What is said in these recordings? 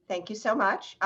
Thank you so much.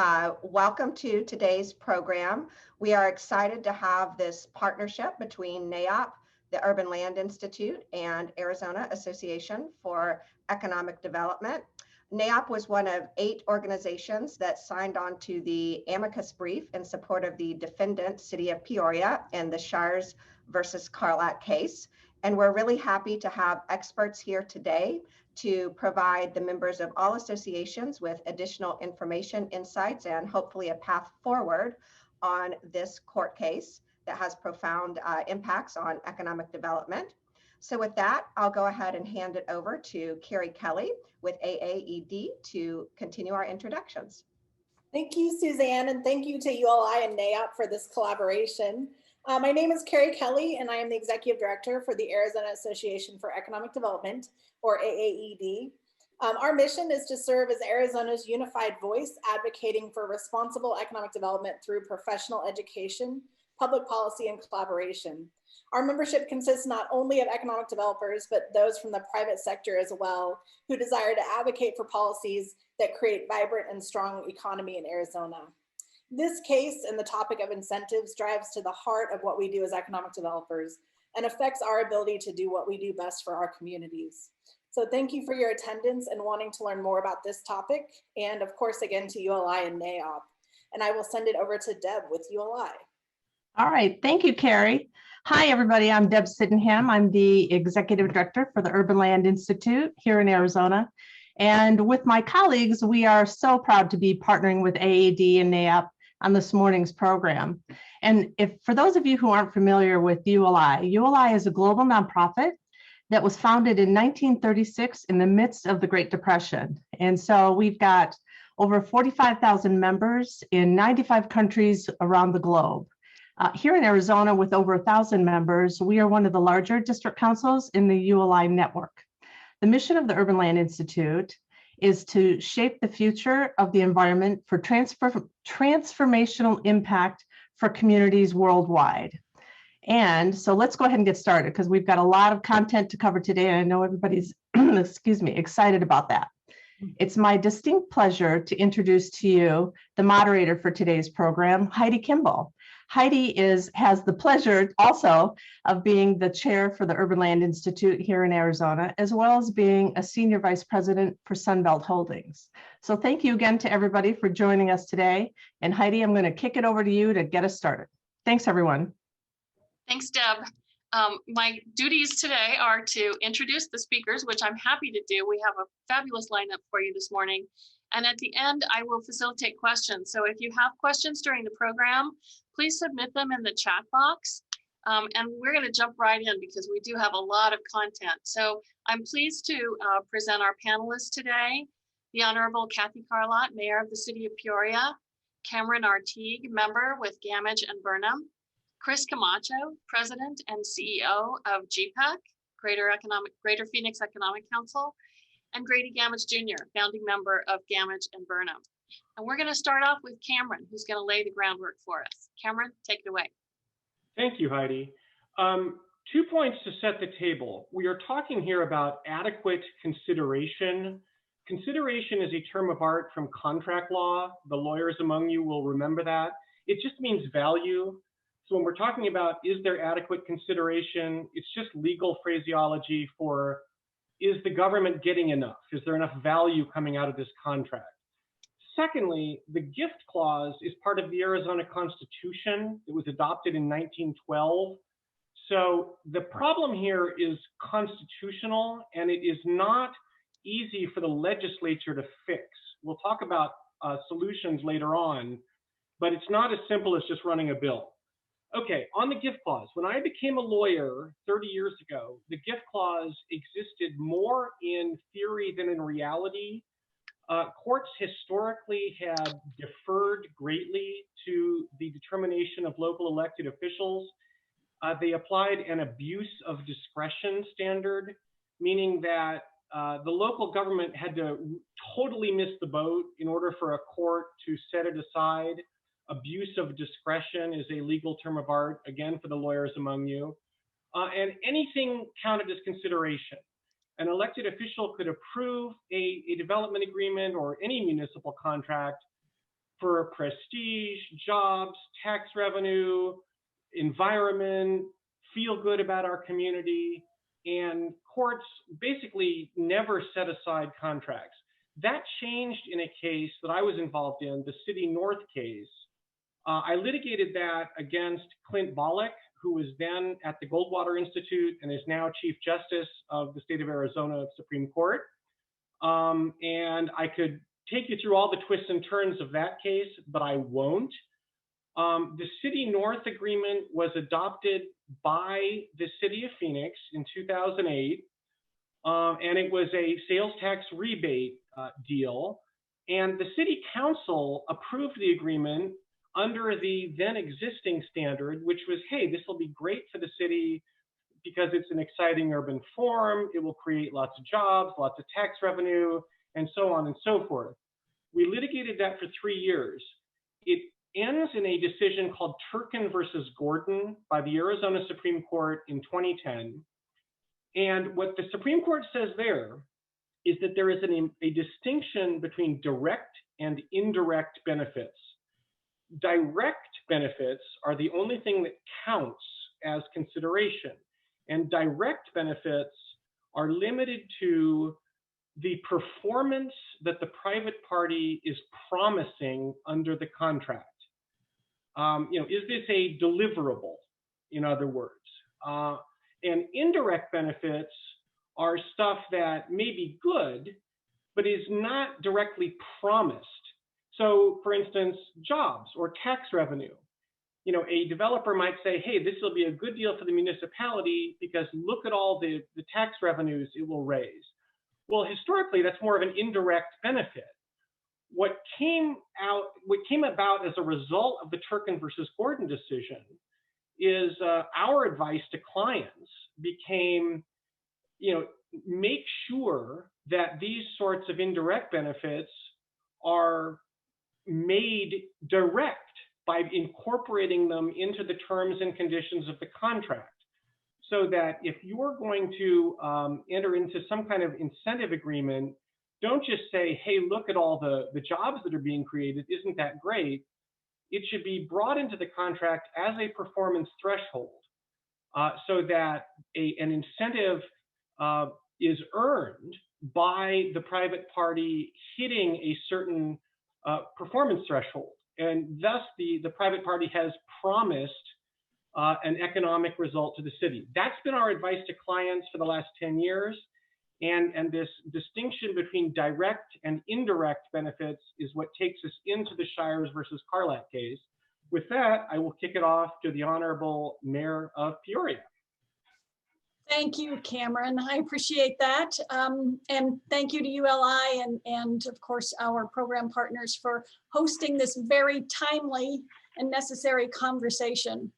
Welcome to today's program. We are excited to have this partnership between NAIOP, the Urban Land Institute, and Arizona Association for Economic Development. NAIOP was one of 8 organizations that signed on to the amicus brief in support of the defendant, City of Peoria, in the Schires versus Carlat case. And we're really happy to have experts here today to provide the members of all associations with additional information, insights, and hopefully a path forward on this court case that has profound impacts on economic development. So with that, I'll go ahead and hand it over to Carrie Kelly with AAED to continue our introductions. Thank you, Suzanne, and thank you to ULI and NAIOP for this collaboration. My name is Carrie Kelly, and I am the Executive Director for the Arizona Association for Economic Development, or AAED. Our mission is to serve as Arizona's unified voice, advocating for responsible economic development through professional education, public policy, and collaboration. Our membership consists not only of economic developers, but those from the private sector as well, who desire to advocate for policies that create vibrant and strong economy in Arizona. This case and the topic of incentives drives to the heart of what we do as economic developers and affects our ability to do what we do best for our communities. So thank you for your attendance and wanting to learn more about this topic. And of course, again, to ULI and NAIOP. And I will send it over to Deb with ULI. All right, thank you, Carrie. Hi, everybody, I'm Deb Siddenham. I'm the Executive Director for the Urban Land Institute here in Arizona. And with my colleagues, we are so proud to be partnering with AAED and NAIOP on this morning's program. And for those of you who aren't familiar with ULI, ULI is a global nonprofit that was founded in 1936 in the midst of the Great Depression. And so we've got over 45,000 members in 95 countries around the globe. Here in Arizona, with over 1,000 members, we are one of the larger district councils in the ULI network. The mission of the Urban Land Institute is to shape the future of the environment for transformational impact for communities worldwide. And so let's go ahead and get started because we've got a lot of content to cover today. And I know everybody's, excuse me, excited about that. It's my distinct pleasure to introduce to you the moderator for today's program, Heidi Kimball. Heidi has the pleasure also of being the chair for the Urban Land Institute here in Arizona, as well as being a senior vice president for Sunbelt Holdings. So thank you again to everybody for joining us today. And Heidi, I'm going to kick it over to you to get us started. Thanks, everyone. Thanks, Deb. My duties today are to introduce the speakers, which I'm happy to do. We have a fabulous lineup for you this morning. And at the end, I will facilitate questions. So if you have questions during the program, please submit them in the chat box. And we're going to jump right in because we do have a lot of content. So I'm pleased to present our panelists today. The Honorable Kathy Carlott, Mayor of the City of Peoria, Cameron R. Teague, member with Gamage and Burnham, Chris Camacho, President and CEO of GPEC, Greater Phoenix Economic Council, and Grady Gamage Jr., founding member of Gamage and Burnham. And we're going to start off with Cameron, who's going to lay the groundwork for us. Cameron, take it away. Thank you, Heidi. 2 points to set the table. We are talking here about adequate consideration. Consideration is a term of art from contract law. The lawyers among you will remember that. It just means value. So when we're talking about is there adequate consideration, it's just legal phraseology for is the government getting enough? Is there enough value coming out of this contract? Secondly, the gift clause is part of the Arizona Constitution. It was adopted in 1912. So the problem here is constitutional, and it is not easy for the legislature to fix. We'll talk about solutions later on, but it's not as simple as just running a bill. Okay, on the gift clause, when I became a lawyer 30 years ago, the gift clause existed more in theory than in reality. Courts historically had deferred greatly to the determination of local elected officials. They applied an abuse of discretion standard, meaning that the local government had to totally miss the boat in order for a court to set it aside. Abuse of discretion is a legal term of art, again, for the lawyers among you. And anything counted as consideration. an elected official could approve a development agreement or any municipal contract for prestige, jobs, tax revenue, environment, feel good about our community, and courts basically never set aside contracts. That changed in a case that I was involved in, the City North case. I litigated that against Clint Bollock, who was then at the Goldwater Institute and is now Chief Justice of the state of Arizona Supreme Court. And I could take you through all the twists and turns of that case, but I won't. The City North Agreement was adopted by the City of Phoenix in 2008, and it was a sales tax rebate deal. And the City Council approved the agreement under the then existing standard, which was, hey, this will be great for the city because it's an exciting urban form. It will create lots of jobs, lots of tax revenue, and so on and so forth. We litigated that for 3 years. It ends in a decision called Turkin versus Gordon by the Arizona Supreme Court in 2010. And what the Supreme Court says there is that there is a distinction between direct and indirect benefits. Direct benefits are the only thing that counts as consideration, and direct benefits are limited to the performance that the private party is promising under the contract. Is this a deliverable, in other words? And indirect benefits are stuff that may be good, but is not directly promised. So for instance, jobs or tax revenue. A developer might say, hey, this will be a good deal for the municipality because look at all the tax revenues it will raise. Well, historically, that's more of an indirect benefit. What came about as a result of the Turkin versus Gordon decision is our advice to clients became, make sure that these sorts of indirect benefits are made direct by incorporating them into the terms and conditions of the contract. So that if you're going to enter into some kind of incentive agreement, don't just say, hey, look at all the jobs that are being created, isn't that great? It should be brought into the contract as a performance threshold so that an incentive is earned by the private party hitting a certain performance threshold. And thus the private party has promised an economic result to the city. That's been our advice to clients for the last 10 years. And this distinction between direct and indirect benefits is what takes us into the Schires versus Carlat case. With that, I will kick it off to the Honorable Mayor of Peoria. Thank you, Cameron. I appreciate that. And thank you to ULI and of course our program partners for hosting this very timely and necessary conversation.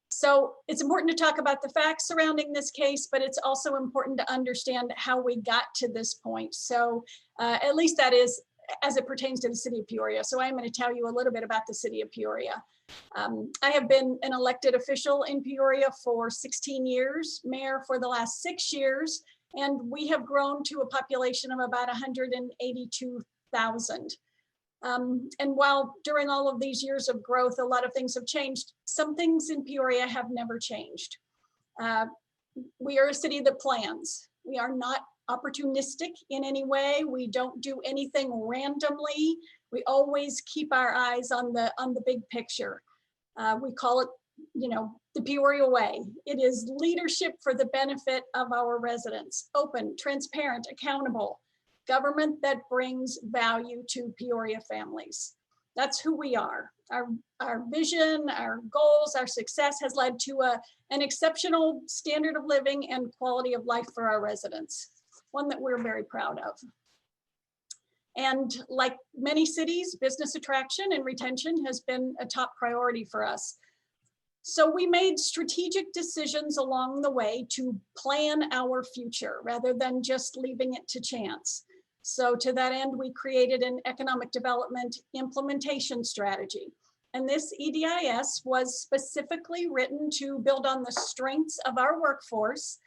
So it's important to talk about the facts surrounding this case, but it's also important to understand how we got to this point. So at least that is as it pertains to the city of Peoria. So I'm going to tell you a little bit about the city of Peoria. I have been an elected official in Peoria for 16 years, mayor for the last 6 years, and we have grown to a population of about 182,000. And while during all of these years of growth, a lot of things have changed, some things in Peoria have never changed. We are a city that plans. We are not opportunistic in any way. We don't do anything randomly. We always keep our eyes on the big picture. We call it, the Peoria way. It is leadership for the benefit of our residents, open, transparent, accountable, government that brings value to Peoria families. That's who we are. Our vision, our goals, our success has led to an exceptional standard of living and quality of life for our residents, one that we're very proud of. And like many cities, business attraction and retention has been a top priority for us. So we made strategic decisions along the way to plan our future rather than just leaving it to chance. So to that end, we created an economic development implementation strategy. And this EDIS was specifically written to build on the strengths of our workforce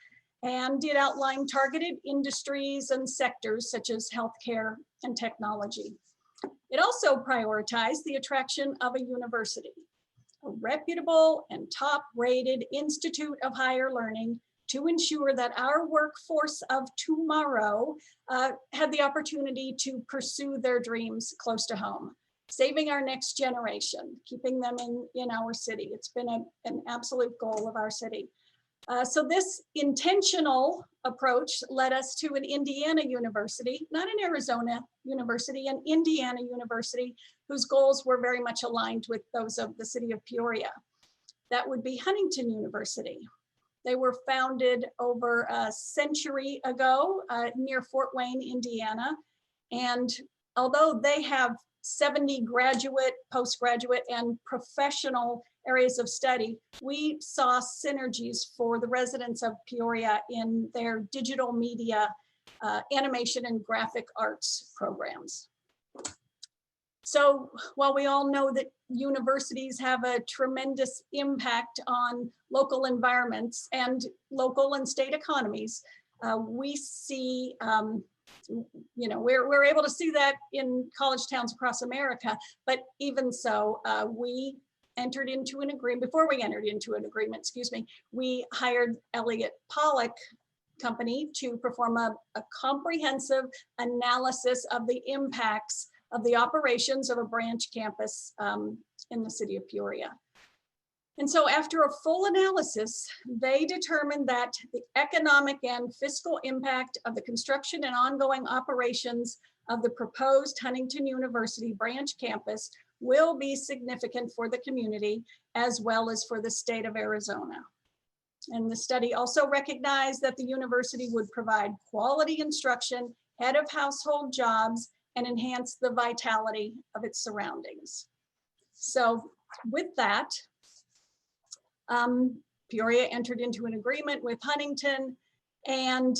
and it outlined targeted industries and sectors such as healthcare and technology. It also prioritized the attraction of a university, a reputable and top-rated institute of higher learning, to ensure that our workforce of tomorrow had the opportunity to pursue their dreams close to home, saving our next generation, keeping them in our city. It's been an absolute goal of our city. So this intentional approach led us to an Indiana university, not an Arizona university, an Indiana university, whose goals were very much aligned with those of the city of Peoria. That would be Huntington University. They were founded over a century ago near Fort Wayne, Indiana. And although they have 70 graduate, postgraduate, and professional areas of study, we saw synergies for the residents of Peoria in their digital media, animation, and graphic arts programs. So while we all know that universities have a tremendous impact on local environments and local and state economies, we see, we're able to see that in college towns across America. But even so, we entered into an agreement, before we entered into an agreement, we hired Elliott Pollock Company to perform a comprehensive analysis of the impacts of the operations of a branch campus in the city of Peoria. And so after a full analysis, they determined that the economic and fiscal impact of the construction and ongoing operations of the proposed Huntington University branch campus will be significant for the community as well as for the state of Arizona. And the study also recognized that the university would provide quality instruction, head of household jobs, and enhance the vitality of its surroundings. So with that, Peoria entered into an agreement with Huntington, and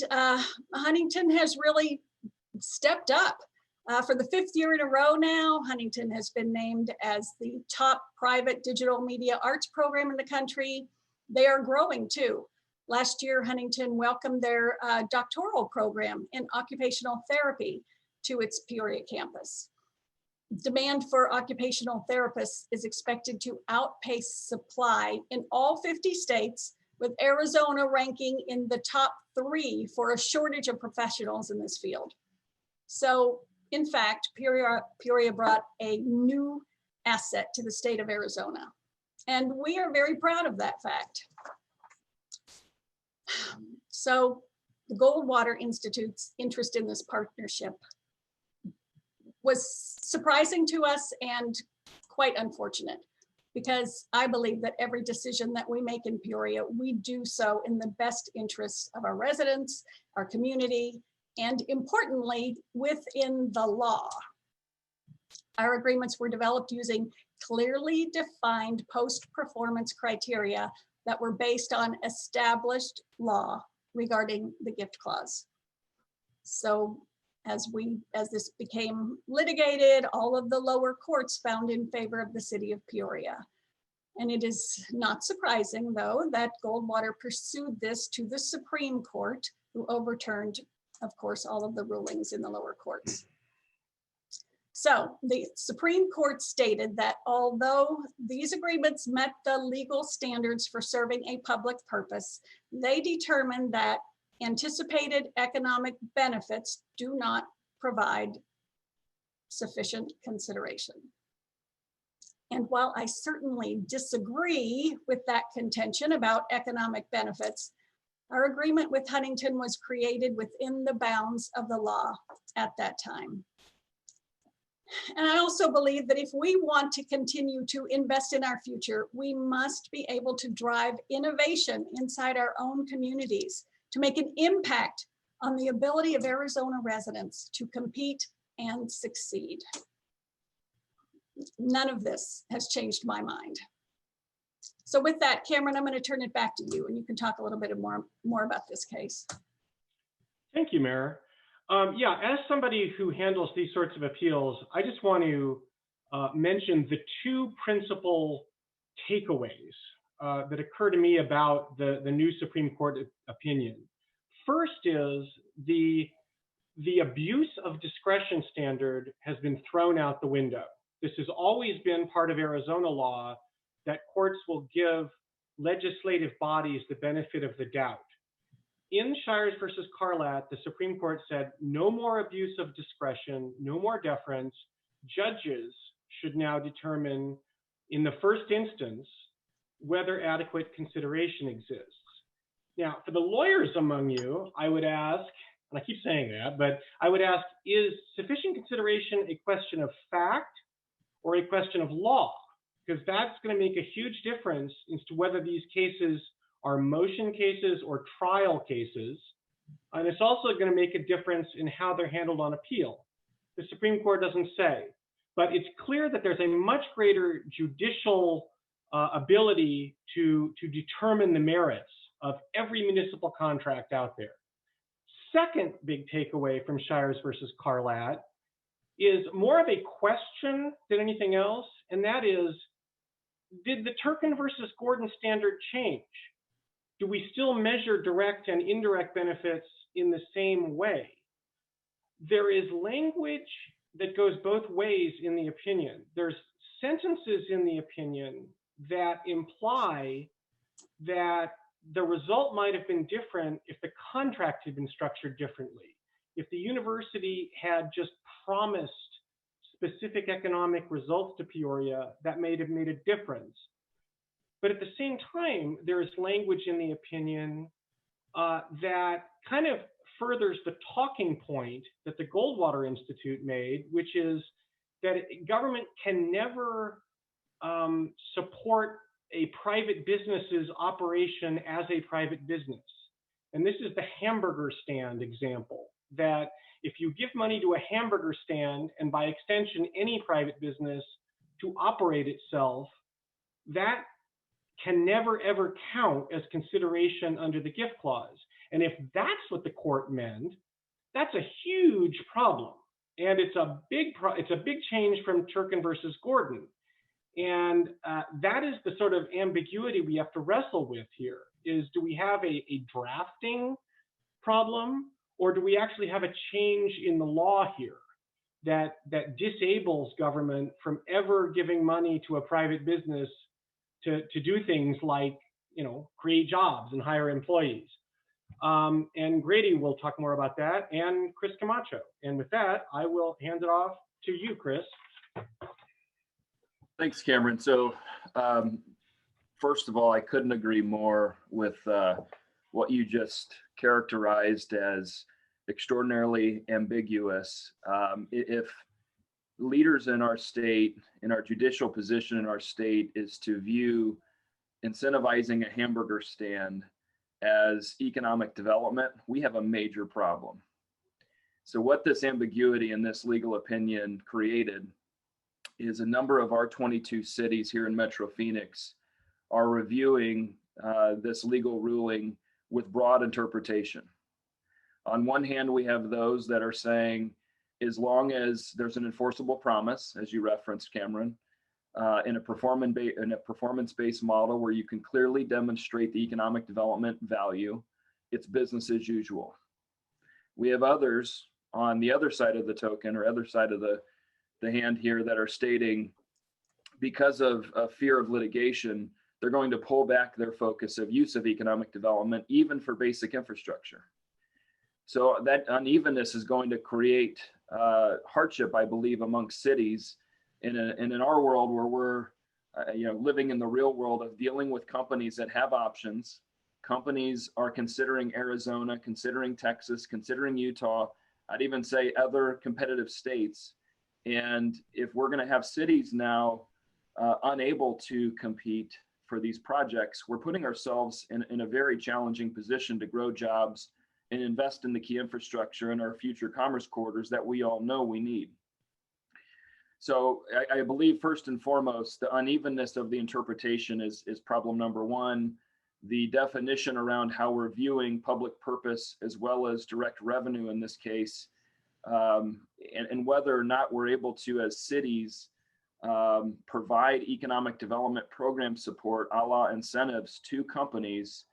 Huntington has really stepped up. For the 5th year in a row now, Huntington has been named as the top private digital media arts program in the country. They are growing too. Last year, Huntington welcomed their doctoral program in occupational therapy to its Peoria campus. Demand for occupational therapists is expected to outpace supply in all 50 states, with Arizona ranking in the top 3 for a shortage of professionals in this field. So in fact, Peoria brought a new asset to the state of Arizona, and we are very proud of that fact. So the Goldwater Institute's interest in this partnership was surprising to us and quite unfortunate, because I believe that every decision that we make in Peoria, we do so in the best interests of our residents, our community, and importantly, within the law. Our agreements were developed using clearly defined post-performance criteria that were based on established law regarding the gift clause. So as this became litigated, all of the lower courts found in favor of the city of Peoria. And it is not surprising, though, that Goldwater pursued this to the Supreme Court, who overturned, of course, all of the rulings in the lower courts. So the Supreme Court stated that although these agreements met the legal standards for serving a public purpose, they determined that anticipated economic benefits do not provide sufficient consideration. And while I certainly disagree with that contention about economic benefits, our agreement with Huntington was created within the bounds of the law at that time. And I also believe that if we want to continue to invest in our future, we must be able to drive innovation inside our own communities to make an impact on the ability of Arizona residents to compete and succeed. None of this has changed my mind. So with that, Cameron, I'm going to turn it back to you, and you can talk a little bit more about this case. Thank you, Mayor. Yeah, as somebody who handles these sorts of appeals, I just want to mention the 2 principal takeaways that occur to me about the new Supreme Court opinion. first is the abuse of discretion standard has been thrown out the window. This has always been part of Arizona law, that courts will give legislative bodies the benefit of the doubt. In Schires versus Carlat, the Supreme Court said no more abuse of discretion, no more deference. Judges should now determine in the first instance whether adequate consideration exists. Now, for the lawyers among you, I would ask, and I keep saying that, but I would ask, is sufficient consideration a question of fact or a question of law? Because that's going to make a huge difference as to whether these cases are motion cases or trial cases. And it's also going to make a difference in how they're handled on appeal. The Supreme Court doesn't say, but it's clear that there's a much greater judicial ability to determine the merits of every municipal contract out there. Second big takeaway from Schires versus Carlat is more of a question than anything else, and that is, did the Turkin versus Gordon standard change? Do we still measure direct and indirect benefits in the same way? There is language that goes both ways in the opinion. There's sentences in the opinion that imply that the result might have been different if the contract had been structured differently. If the university had just promised specific economic results to Peoria, that may have made a difference. But at the same time, there is language in the opinion that kind of furthers the talking point that the Goldwater Institute made, which is that government can never support a private business's operation as a private business. And this is the hamburger stand example, that if you give money to a hamburger stand, and by extension, any private business to operate itself, that can never ever count as consideration under the gift clause. And if that's what the court meant, that's a huge problem. And it's a big change from Turkin versus Gordon. And that is the sort of ambiguity we have to wrestle with here, is do we have a drafting problem, or do we actually have a change in the law here that disables government from ever giving money to a private business to do things like, create jobs and hire employees? And Grady will talk more about that, and Chris Camacho. And with that, I will hand it off to you, Chris. Thanks, Cameron. So first of all, I couldn't agree more with what you just characterized as extraordinarily ambiguous. If leaders in our state, in our judicial position in our state, is to view incentivizing a hamburger stand as economic development, we have a major problem. So what this ambiguity in this legal opinion created is a number of our 22 cities here in Metro Phoenix are reviewing this legal ruling with broad interpretation. On one hand, we have those that are saying, as long as there's an enforceable promise, as you referenced, Cameron, in a performance-based model where you can clearly demonstrate the economic development value, it's business as usual. We have others on the other side of the token, or other side of the hand here, that are stating, because of fear of litigation, they're going to pull back their focus of use of economic development, even for basic infrastructure. So that unevenness is going to create hardship, I believe, amongst cities. And in our world, where we're living in the real world of dealing with companies that have options, companies are considering Arizona, considering Texas, considering Utah, I'd even say other competitive states. And if we're going to have cities now unable to compete for these projects, we're putting ourselves in a very challenging position to grow jobs and invest in the key infrastructure in our future commerce corridors that we all know we need. So I believe, first and foremost, the unevenness of the interpretation is problem number one. The definition around how we're viewing public purpose as well as direct revenue in this case, and whether or not we're able to, as cities, provide economic development program support, a la incentives, to companies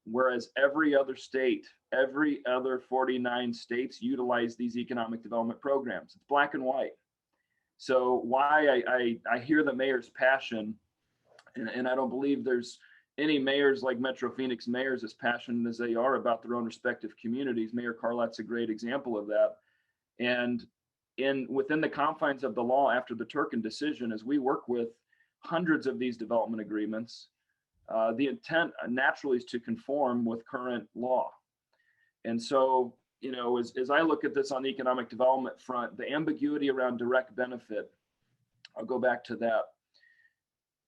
whereas every other state, every other 49 states utilize these economic development programs. It's black and white. So why I hear the mayor's passion, and I don't believe there's any mayors like Metro Phoenix mayors as passionate as they are about their own respective communities. Mayor Carlott's a great example of that. And within the confines of the law after the Turkin decision, as we work with hundreds of these development agreements, the intent naturally is to conform with current law. And so, you know, as I look at this on the economic development front, the ambiguity around direct benefit, I'll go back to that.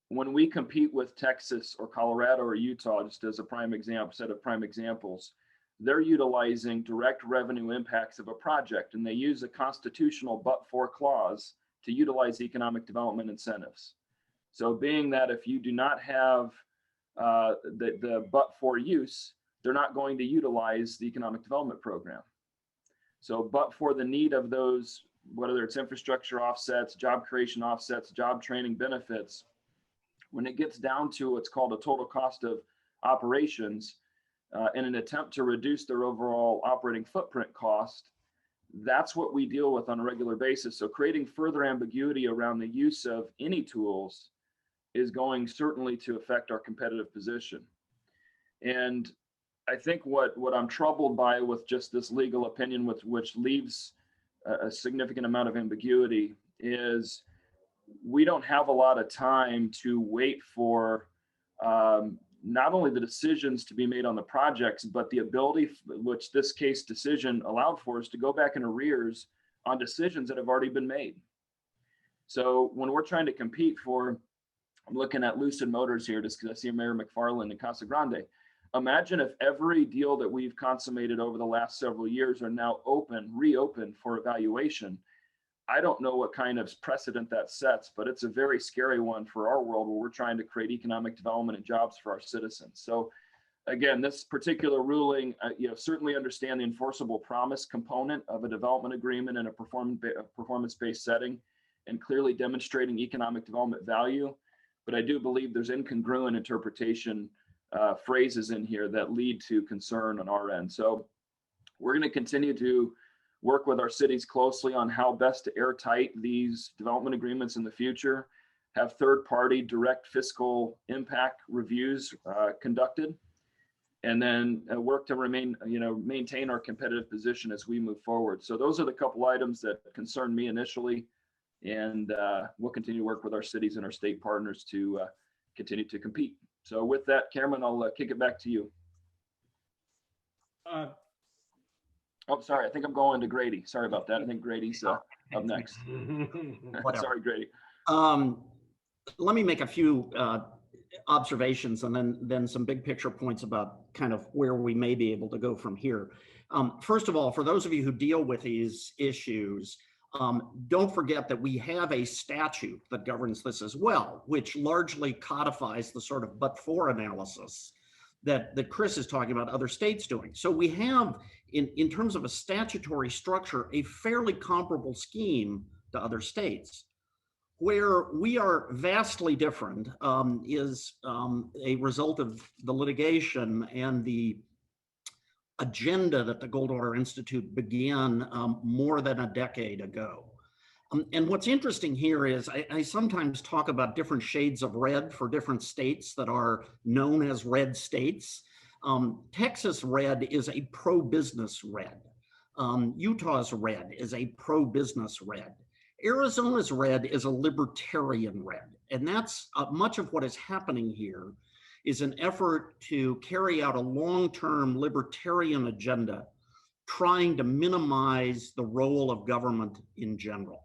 When we compete with Texas or Colorado or Utah, just as a prime example, set of prime examples, they're utilizing direct revenue impacts of a project, and they use a constitutional but-for clause to utilize economic development incentives. So being that if you do not have the but-for use, they're not going to utilize the economic development program. So but for the need of those, whether it's infrastructure offsets, job creation offsets, job training benefits, when it gets down to what's called a total cost of operations, in an attempt to reduce their overall operating footprint cost, that's what we deal with on a regular basis. So creating further ambiguity around the use of any tools is going certainly to affect our competitive position. And I think what I'm troubled by with just this legal opinion, which leaves a significant amount of ambiguity, is we don't have a lot of time to wait for not only the decisions to be made on the projects, but the ability, which this case decision allowed for us, to go back in arrears on decisions that have already been made. So when we're trying to compete for, I'm looking at Lucid Motors here, just because I see Mayor McFarland and Casa Grande. Imagine if every deal that we've consummated over the last several years are now reopened for evaluation. I don't know what kind of precedent that sets, but it's a very scary one for our world where we're trying to create economic development and jobs for our citizens. So again, this particular ruling, certainly understand the enforceable promise component of a development agreement in a performance-based setting, and clearly demonstrating economic development value. But I do believe there's incongruent interpretation phrases in here that lead to concern on our end. So we're going to continue to work with our cities closely on how best to airtight these development agreements in the future, have third-party direct fiscal impact reviews conducted, and then work to maintain our competitive position as we move forward. So those are the couple items that concern me initially, and we'll continue to work with our cities and our state partners to continue to compete. So with that, Cameron, I'll kick it back to you. Oh, sorry. I think I'm going to Grady. Sorry about that. I think Grady's up next. Sorry, Grady. Let me make a few observations and then some big picture points about kind of where we may be able to go from here. First of all, for those of you who deal with these issues, don't forget that we have a statute that governs this as well, which largely codifies the sort of but-for analysis that Chris is talking about other states doing. So we have, in terms of a statutory structure, a fairly comparable scheme to other states. Where we are vastly different is a result of the litigation and the agenda that the Goldwater Institute began more than a decade ago. And what's interesting here is I sometimes talk about different shades of red for different states that are known as red states. Texas red is a pro-business red. Utah's red is a pro-business red. Arizona's red is a libertarian red. And that's much of what is happening here is an effort to carry out a long-term libertarian agenda, trying to minimize the role of government in general.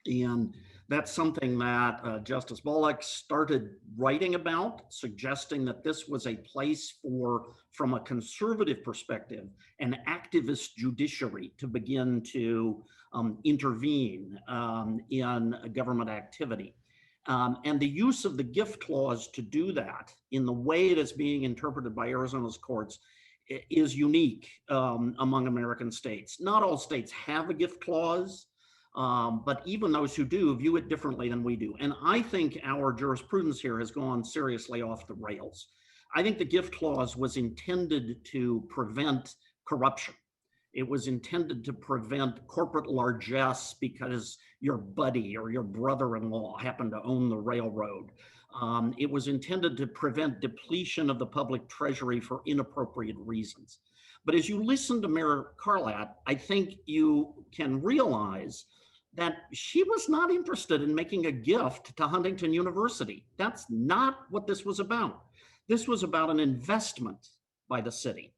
And that's something that Justice Bullock started writing about, suggesting that this was a place for, from a conservative perspective, an activist judiciary to begin to intervene in government activity. And the use of the gift clause to do that in the way it is being interpreted by Arizona's courts is unique among American states. Not all states have a gift clause, but even those who do view it differently than we do. And I think our jurisprudence here has gone seriously off the rails. I think the gift clause was intended to prevent corruption. It was intended to prevent corporate largesse because your buddy or your brother-in-law happened to own the railroad. It was intended to prevent depletion of the public treasury for inappropriate reasons. But as you listen to Mayor Carlat, I think you can realize that she was not interested in making a gift to Huntington University. That's not what this was about. This was about an investment by the city.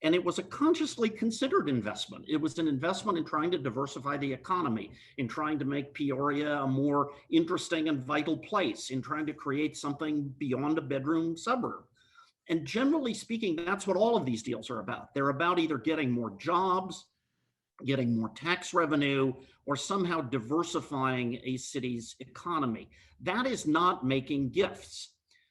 And it was a consciously considered investment. It was an investment in trying to diversify the economy, in trying to make Peoria a more interesting and vital place, in trying to create something beyond a bedroom suburb. And generally speaking, that's what all of these deals are about. They're about either getting more jobs, getting more tax revenue, or somehow diversifying a city's economy. That is not making gifts.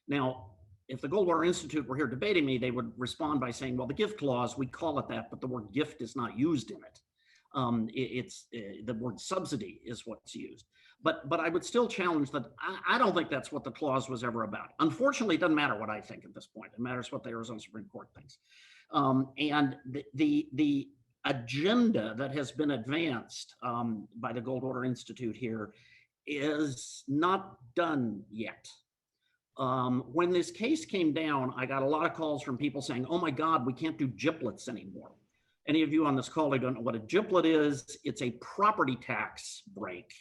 Now, if the Goldwater Institute were here debating me, they would respond by saying, well, the gift clause, we call it that, but the word gift is not used in it. The word subsidy is what's used. But I would still challenge that. I don't think that's what the clause was ever about. Unfortunately, it doesn't matter what I think at this point. It matters what the Arizona Supreme Court thinks. And the agenda that has been advanced by the Goldwater Institute here is not done yet. When this case came down, I got a lot of calls from people saying, oh my God, we can't do giblets anymore. Any of you on this call who don't know what a giblet is, it's a property tax break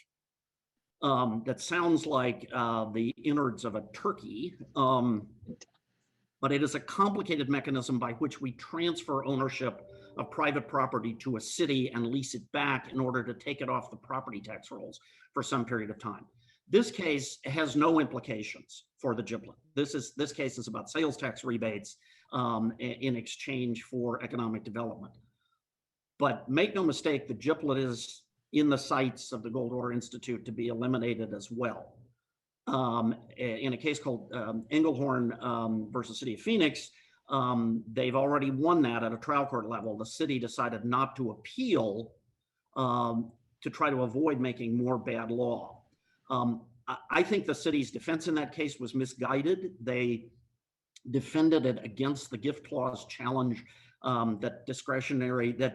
that sounds like the innards of a turkey, but it is a complicated mechanism by which we transfer ownership of private property to a city and lease it back in order to take it off the property tax rolls for some period of time. This case has no implications for the giblet. This case is about sales tax rebates in exchange for economic development. But make no mistake, the giblet is in the sights of the Goldwater Institute to be eliminated as well. In a case called Engelhorn versus City of Phoenix, they've already won that at a trial court level. The city decided not to appeal to try to avoid making more bad law. I think the city's defense in that case was misguided. They defended it against the gift clause challenge that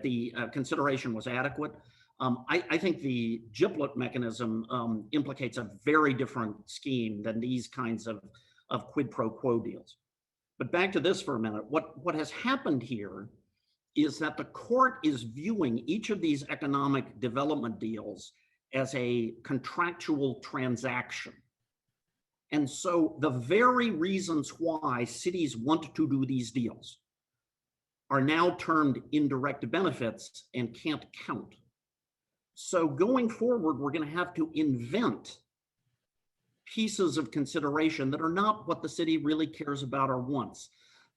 the consideration was adequate. I think the giblet mechanism implicates a very different scheme than these kinds of quid pro quo deals. But back to this for a minute. What has happened here is that the court is viewing each of these economic development deals as a contractual transaction. And so the very reasons why cities want to do these deals are now termed indirect benefits and can't count. So going forward, we're going to have to invent pieces of consideration that are not what the city really cares about or wants.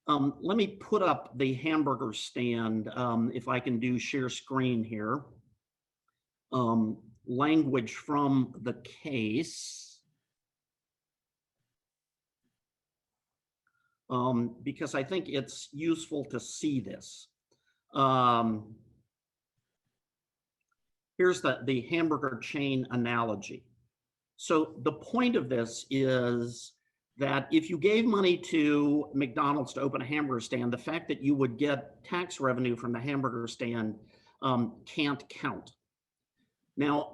Let me put up the hamburger stand, if I can do share screen here. Language from the case, because I think it's useful to see this. Here's the hamburger chain analogy. So the point of this is that if you gave money to McDonald's to open a hamburger stand, the fact that you would get tax revenue from the hamburger stand can't count. Now,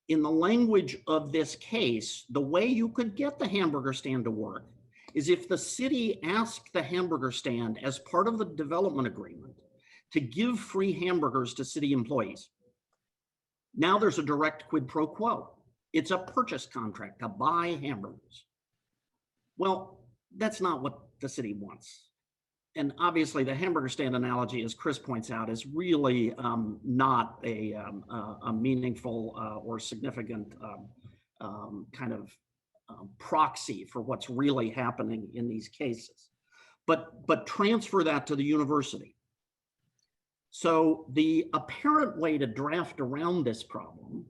in the language of this case, the way you could get the hamburger stand to work is if the city asked the hamburger stand as part of the development agreement to give free hamburgers to city employees. Now there's a direct quid pro quo. It's a purchase contract to buy hamburgers. Well, that's not what the city wants. And obviously the hamburger stand analogy, as Chris points out, is really not a meaningful or significant kind of proxy for what's really happening in these cases. But transfer that to the university. So the apparent way to draft around this problem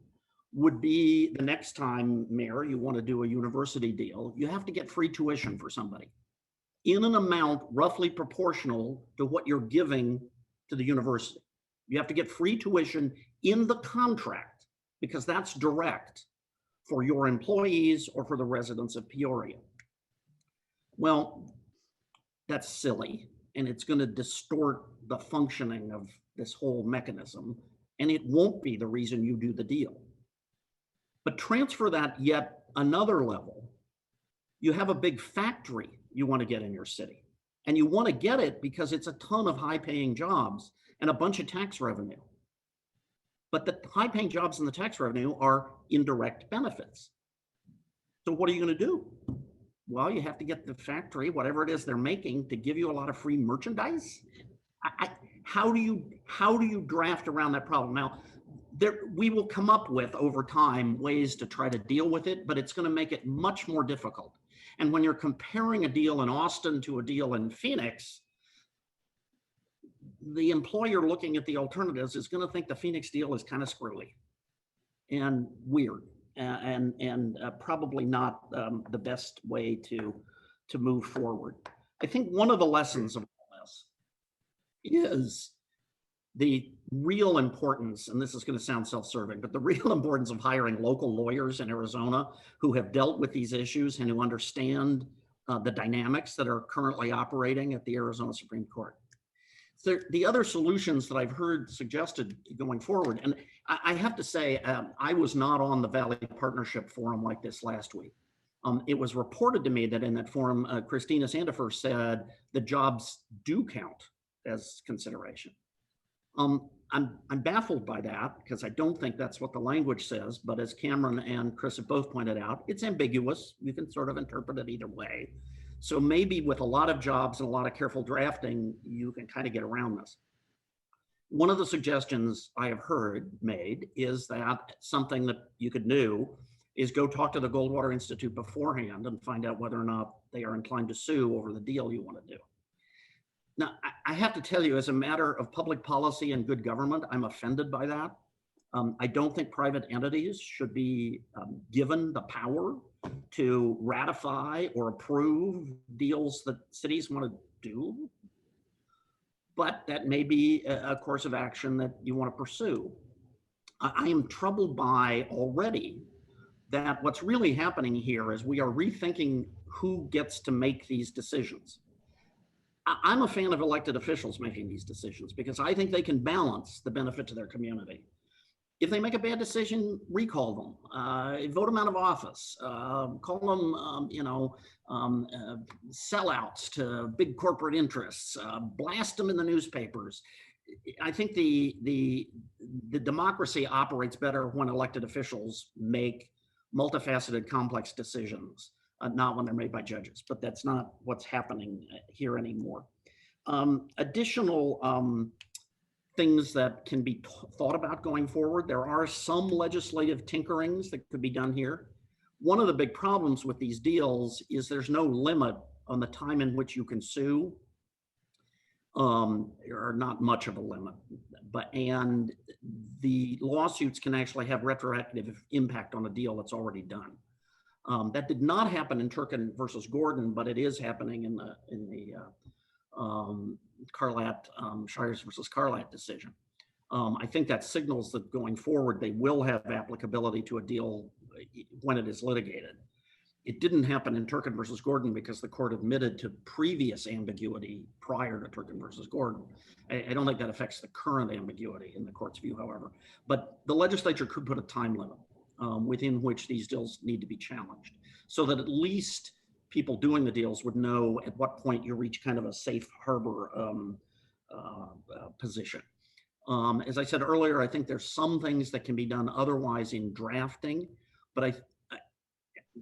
would be the next time, Mayor, you want to do a university deal, you have to get free tuition for somebody in an amount roughly proportional to what you're giving to the university. You have to get free tuition in the contract because that's direct for your employees or for the residents of Peoria. Well, that's silly, and it's going to distort the functioning of this whole mechanism, and it won't be the reason you do the deal. But transfer that yet another level. You have a big factory you want to get in your city, and you want to get it because it's a ton of high-paying jobs and a bunch of tax revenue. But the high-paying jobs and the tax revenue are indirect benefits. So what are you going to do? Well, you have to get the factory, whatever it is they're making, to give you a lot of free merchandise. How do you draft around that problem? Now, we will come up with over time ways to try to deal with it, but it's going to make it much more difficult. And when you're comparing a deal in Austin to a deal in Phoenix, the employer looking at the alternatives is going to think the Phoenix deal is kind of screwy and weird. And probably not the best way to move forward. I think one of the lessons of all this is the real importance, and this is going to sound self-serving, but the real importance of hiring local lawyers in Arizona who have dealt with these issues and who understand the dynamics that are currently operating at the Arizona Supreme Court. The other solutions that I've heard suggested going forward, and I have to say, I was not on the Valley Partnership Forum like this last week. It was reported to me that in that forum, Christina Sandifer said the jobs do count as consideration. I'm baffled by that because I don't think that's what the language says, but as Cameron and Chris have both pointed out, it's ambiguous. You can sort of interpret it either way. So maybe with a lot of jobs and a lot of careful drafting, you can kind of get around this. One of the suggestions I have heard made is that something that you could do is go talk to the Goldwater Institute beforehand and find out whether or not they are inclined to sue over the deal you want to do. Now, I have to tell you, as a matter of public policy and good government, I'm offended by that. I don't think private entities should be given the power to ratify or approve deals that cities want to do, but that may be a course of action that you want to pursue. I am troubled by already that what's really happening here is we are rethinking who gets to make these decisions. I'm a fan of elected officials making these decisions because I think they can balance the benefit to their community. If they make a bad decision, recall them, vote them out of office, call them, sellouts to big corporate interests, blast them in the newspapers. I think the democracy operates better when elected officials make multifaceted, complex decisions, not when they're made by judges. But that's not what's happening here anymore. Additional things that can be thought about going forward. There are some legislative tinkerings that could be done here. One of the big problems with these deals is there's no limit on the time in which you can sue, or not much of a limit, and the lawsuits can actually have retroactive impact on a deal that's already done. That did not happen in Turkin versus Gordon, but it is happening in the Carlat, Schires versus Carlat decision. I think that signals that going forward, they will have applicability to a deal when it is litigated. It didn't happen in Turkin versus Gordon because the court admitted to previous ambiguity prior to Turkin versus Gordon. I don't think that affects the current ambiguity in the court's view, however. But the legislature could put a time limit within which these deals need to be challenged so that at least people doing the deals would know at what point you reach kind of a safe harbor position. As I said earlier, I think there's some things that can be done otherwise in drafting, but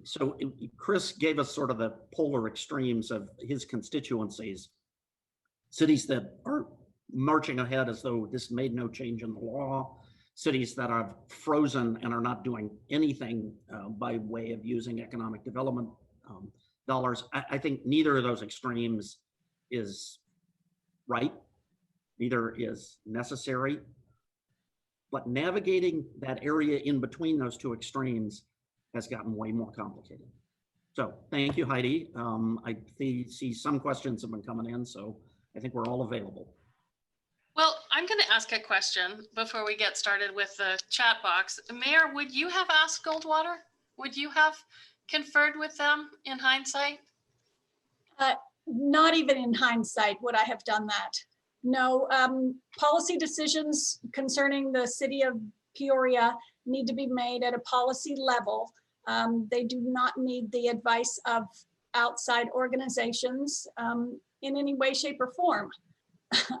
so Chris gave us sort of the polar extremes of his constituencies, cities that are marching ahead as though this made no change in the law, cities that are frozen and are not doing anything by way of using economic development dollars. I think neither of those extremes is right, neither is necessary, but navigating that area in between those two extremes has gotten way more complicated. So thank you, Heidi. I see some questions have been coming in, so I think we're all available. Well, I'm going to ask a question before we get started with the chat box. Mayor, would you have asked Goldwater? Would you have conferred with them in hindsight? not even in hindsight would I have done that. No, policy decisions concerning the city of Peoria need to be made at a policy level. They do not need the advice of outside organizations in any way, shape, or form.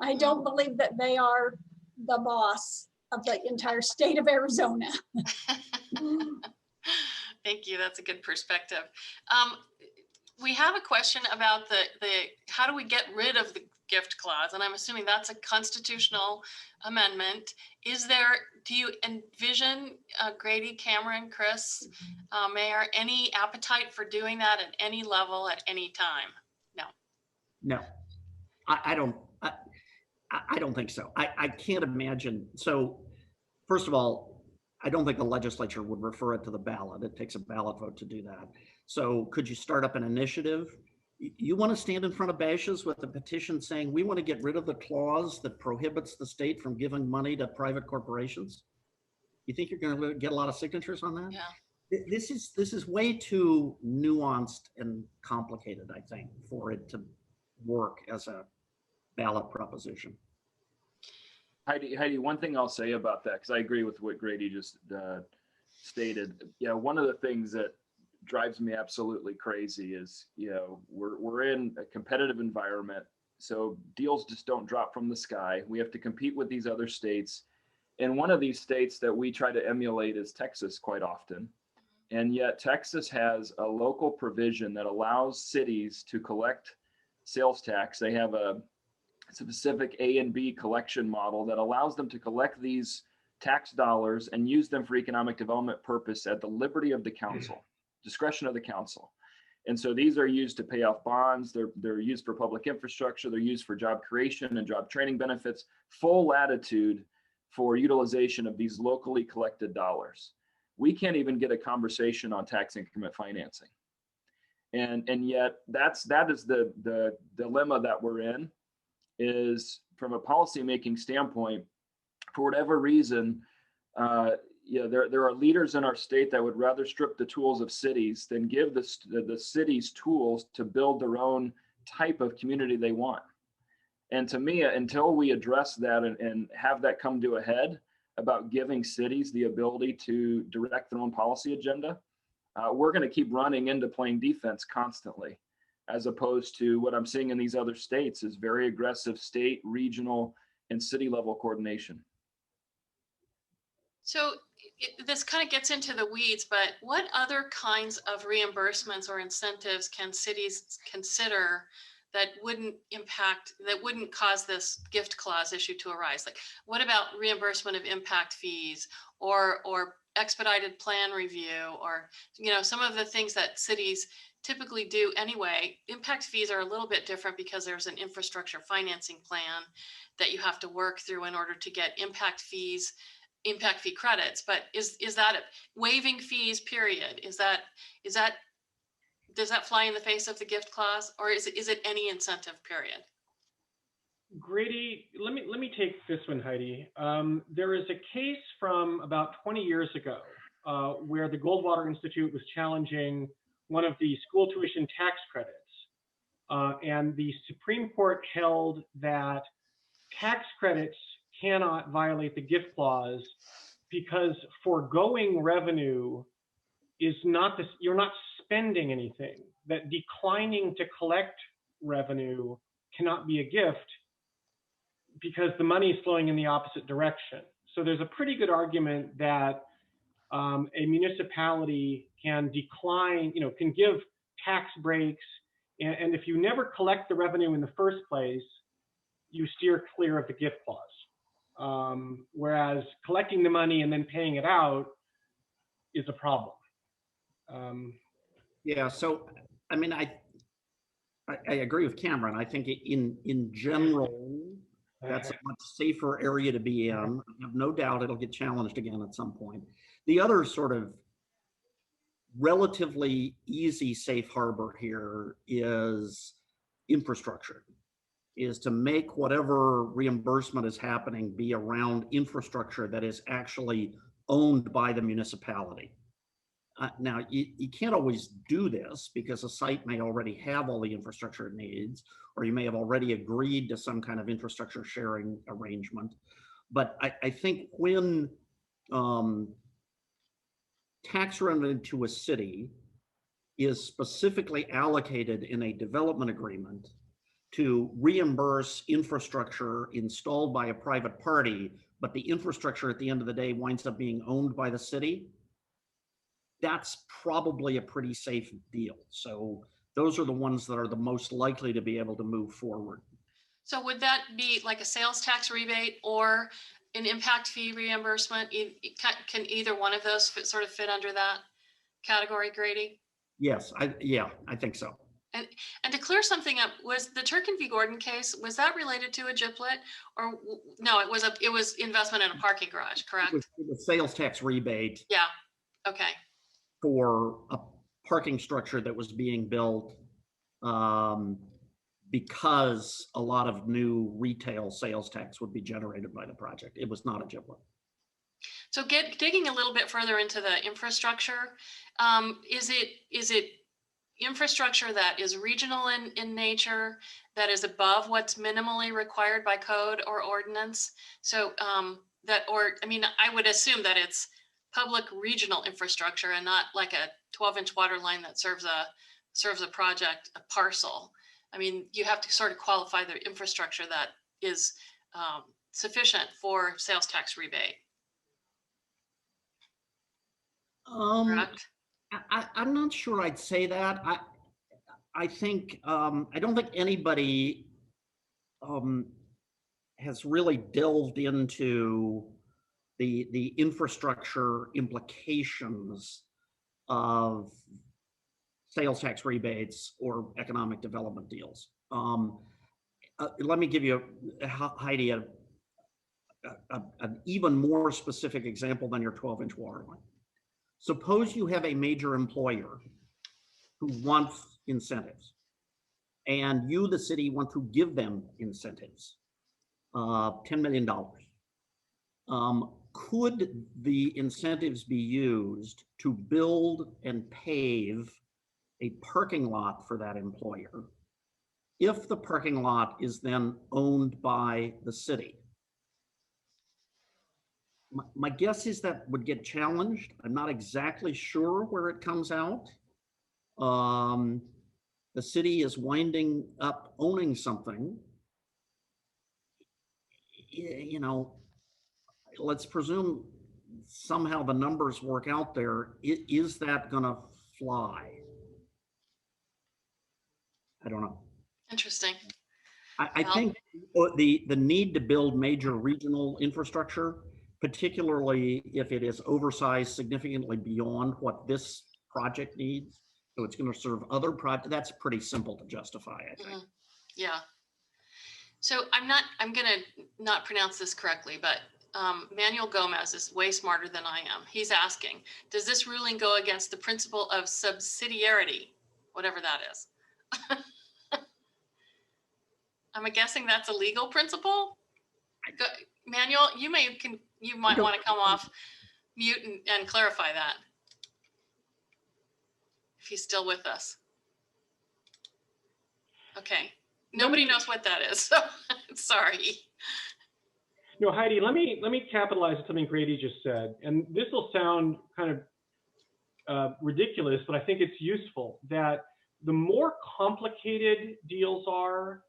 I don't believe that they are the boss of the entire state of Arizona. Thank you. That's a good perspective. We have a question about the how do we get rid of the gift clause? And I'm assuming that's a constitutional amendment. Do you envision Grady, Cameron, Chris, Mayor, any appetite for doing that at any level at any time? No, I don't think so. I can't imagine. So first of all, I don't think the legislature would refer it to the ballot. It takes a ballot vote to do that. So could you start up an initiative? You want to stand in front of Bashes with a petition saying we want to get rid of the clause that prohibits the state from giving money to private corporations? You think you're going to get a lot of signatures on that? Yeah. This is way too nuanced and complicated, I think, for it to work as a ballot proposition. Heidi, one thing I'll say about that, because I agree with what Grady just stated. Yeah, one of the things that drives me absolutely crazy is, we're in a competitive environment, so deals just don't drop from the sky. We have to compete with these other states, and one of these states that we try to emulate is Texas quite often. And yet Texas has a local provision that allows cities to collect sales tax. They have a specific A and B collection model that allows them to collect these tax dollars and use them for economic development purpose at the liberty of the council, discretion of the council. And so these are used to pay off bonds. They're used for public infrastructure. They're used for job creation and job training benefits, full latitude for utilization of these locally collected dollars. We can't even get a conversation on tax increment financing. And yet that is the dilemma that we're in, is from a policymaking standpoint, for whatever reason, there are leaders in our state that would rather strip the tools of cities than give the cities tools to build their own type of community they want. And to me, until we address that and have that come to a head about giving cities the ability to direct their own policy agenda, we're going to keep running into playing defense constantly, as opposed to what I'm seeing in these other states is very aggressive state, regional, and city level coordination. So this kind of gets into the weeds, but what other kinds of reimbursements or incentives can cities consider that wouldn't cause this gift clause issue to arise? Like, what about reimbursement of impact fees or expedited plan review, or some of the things that cities typically do anyway? Impact fees are a little bit different because there's an infrastructure financing plan that you have to work through in order to get impact fee credits. But is that waiving fees, period? Does that fly in the face of the gift clause, or is it any incentive, period? Grady, let me take this one, Heidi. There is a case from about 20 years ago where the Goldwater Institute was challenging one of the school tuition tax credits. And the Supreme Court held that tax credits cannot violate the gift clause because foregoing revenue is not this, you're not spending anything. That declining to collect revenue cannot be a gift because the money is flowing in the opposite direction. So there's a pretty good argument that a municipality can decline, can give tax breaks, and if you never collect the revenue in the first place, you steer clear of the gift clause. Whereas collecting the money and then paying it out is a problem. Yeah, so I mean, I agree with Cameron. I think in general, that's a much safer area to be in. I have no doubt it'll get challenged again at some point. The other sort of relatively easy safe harbor here is infrastructure, is to make whatever reimbursement is happening be around infrastructure that is actually owned by the municipality. Now, you can't always do this because a site may already have all the infrastructure it needs, or you may have already agreed to some kind of infrastructure sharing arrangement. But I think when tax revenue to a city is specifically allocated in a development agreement to reimburse infrastructure installed by a private party, but the infrastructure at the end of the day winds up being owned by the city, that's probably a pretty safe deal. So those are the ones that are the most likely to be able to move forward. So would that be like a sales tax rebate or an impact fee reimbursement? Can either one of those sort of fit under that category, Grady? Yes, I think so. And to clear something up, was the Turkin v. Gordon case, was that related to a GIPLET, or no? It was investment in a parking garage, correct? It was sales tax rebate. Yeah. Okay. For a parking structure that was being built because a lot of new retail sales tax would be generated by the project. It was not a GIPLET. So digging a little bit further into the infrastructure, is it infrastructure that is regional in nature, that is above what's minimally required by code or ordinance? So I would assume that it's public regional infrastructure and not like a 12-inch water line that serves a project, a parcel. I mean, you have to sort of qualify the infrastructure that is sufficient for sales tax rebate. Correct? I'm not sure I'd say that. I think I don't think anybody has really delved into the infrastructure implications of sales tax rebates or economic development deals. Let me give you, Heidi, an even more specific example than your 12-inch water line. Suppose you have a major employer who wants incentives, and you, the city, want to give them incentives, $10 million. Could the incentives be used to build and pave a parking lot for that employer if the parking lot is then owned by the city? My guess is that would get challenged. I'm not exactly sure where it comes out. The city is winding up owning something. You know, let's presume somehow the numbers work out there. Is that gonna fly? I don't know. Interesting. I think the need to build major regional infrastructure, particularly if it is oversized significantly beyond what this project needs, so it's going to serve other projects, that's pretty simple to justify, I think. Yeah. So I'm going to not pronounce this correctly, but Manuel Gomez is way smarter than I am. He's asking, does this ruling go against the principle of subsidiarity, whatever that is? I'm guessing that's a legal principle. Manuel, you might want to come off mute and clarify that, if he's still with us. Okay, nobody knows what that is, so sorry. No, Heidi, let me capitalize on something Grady just said, and this will sound kind of ridiculous, but I think it's useful, that the more complicated deals are,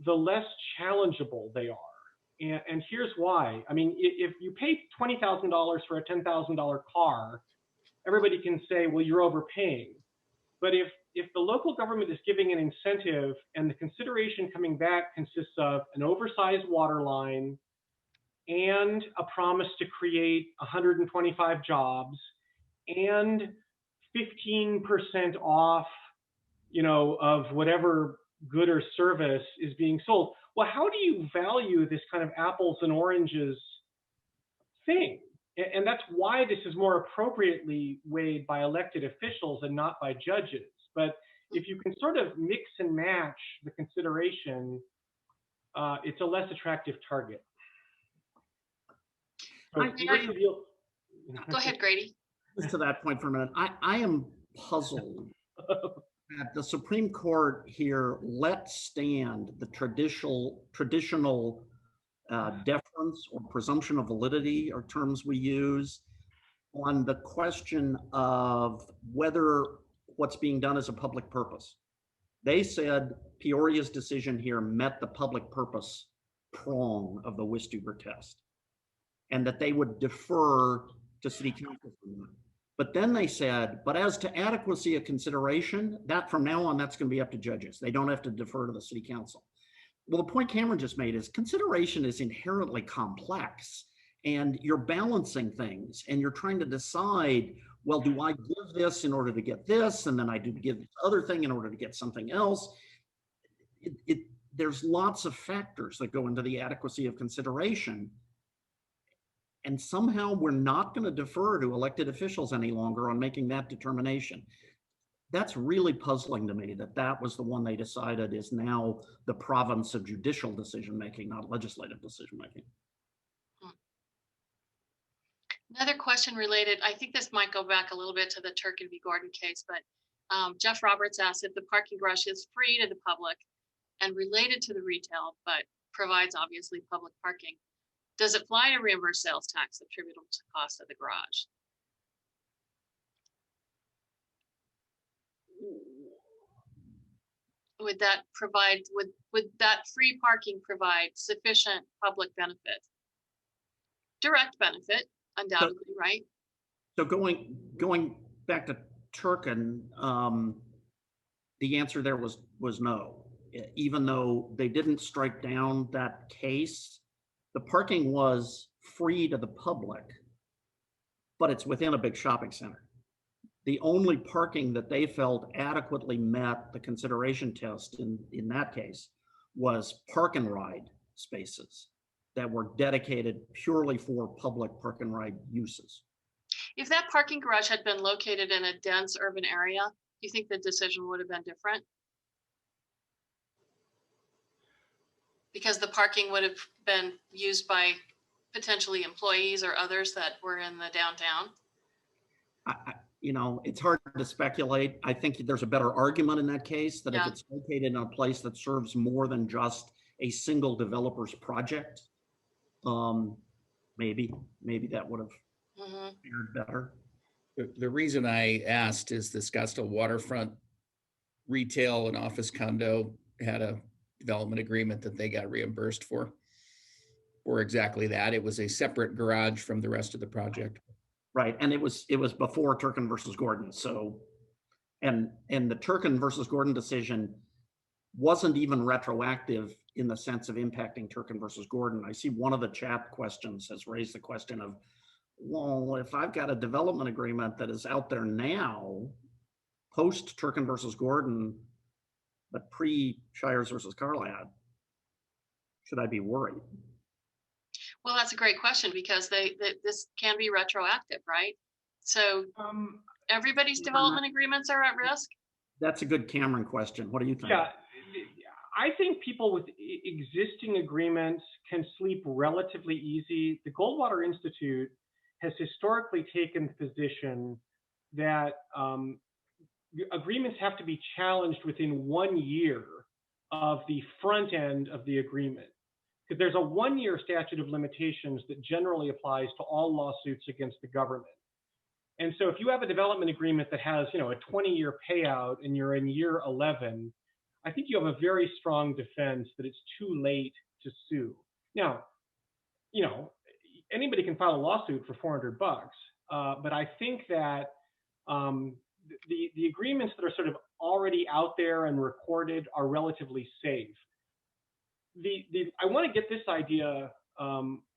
the less challengeable they are. And here's why. I mean, if you pay $20,000 for a $10,000 car, everybody can say, well, you're overpaying. But if the local government is giving an incentive and the consideration coming back consists of an oversized water line and a promise to create 125 jobs and 15% off, of whatever good or service is being sold. Well, how do you value this kind of apples and oranges thing? And that's why this is more appropriately weighed by elected officials and not by judges. But if you can sort of mix and match the consideration, it's a less attractive target. So Go ahead, Grady. just to that point for a minute, I am puzzled that the Supreme Court here let stand the traditional deference or presumption of validity are terms we use on the question of whether what's being done is a public purpose. They said Peoria's decision here met the public purpose prong of the Westover test, and that they would defer to city council. But then they said, but as to adequacy of consideration, that from now on, that's going to be up to judges. They don't have to defer to the city council. Well, the point Cameron just made is consideration is inherently complex, and you're balancing things and you're trying to decide, well, do I give this in order to get this? And then I do give this other thing in order to get something else. There's lots of factors that go into the adequacy of consideration. And somehow we're not going to defer to elected officials any longer on making that determination. That's really puzzling to me, that was the one they decided is now the province of judicial decision-making, not legislative decision-making. Another question related, I think this might go back a little bit to the Turkin v. Gordon case, but Jeff Roberts asked if the parking garage is free to the public and related to the retail, but provides obviously public parking. Does it fly to reimburse sales tax attributable to the cost of the garage? Would that provide, would that free parking provide sufficient public benefit? Direct benefit, undoubtedly, right? So going back to Turkin, the answer there was no. Even though they didn't strike down that case, the parking was free to the public, but it's within a big shopping center. The only parking that they felt adequately met the consideration test in that case was park and ride spaces that were dedicated purely for public park and ride uses. If that parking garage had been located in a dense urban area, do you think the decision would have been different? Because the parking would have been used by potentially employees or others that were in the downtown? You know, it's hard to speculate. I think there's a better argument in that case that if it's located in a place that serves more than just a single developer's project, maybe that would have fared better. The reason I asked is the Scottsdale waterfront retail and office condo had a development agreement that they got reimbursed for exactly that. It was a separate garage from the rest of the project. Right, and it was before Turkin versus Gordon. So, and the Turkin versus Gordon decision wasn't even retroactive in the sense of impacting Turkin versus Gordon. I see one of the chat questions has raised the question of, well, if I've got a development agreement that is out there now, post Turkin versus Gordon, but pre Schires versus Carlat, should I be worried? Well, that's a great question because this can be retroactive, right? So everybody's development agreements are at risk? That's a good Cameron question. What do you think? Yeah, I think people with existing agreements can sleep relatively easy. The Goldwater Institute has historically taken the position that agreements have to be challenged within 1 year of the front end of the agreement. Because there's a 1-year statute of limitations that generally applies to all lawsuits against the government. And so if you have a development agreement that has, a 20-year payout and you're in year 11, I think you have a very strong defense that it's too late to sue. Now, anybody can file a lawsuit for $400, but I think that the agreements that are sort of already out there and recorded are relatively safe. I want to get this idea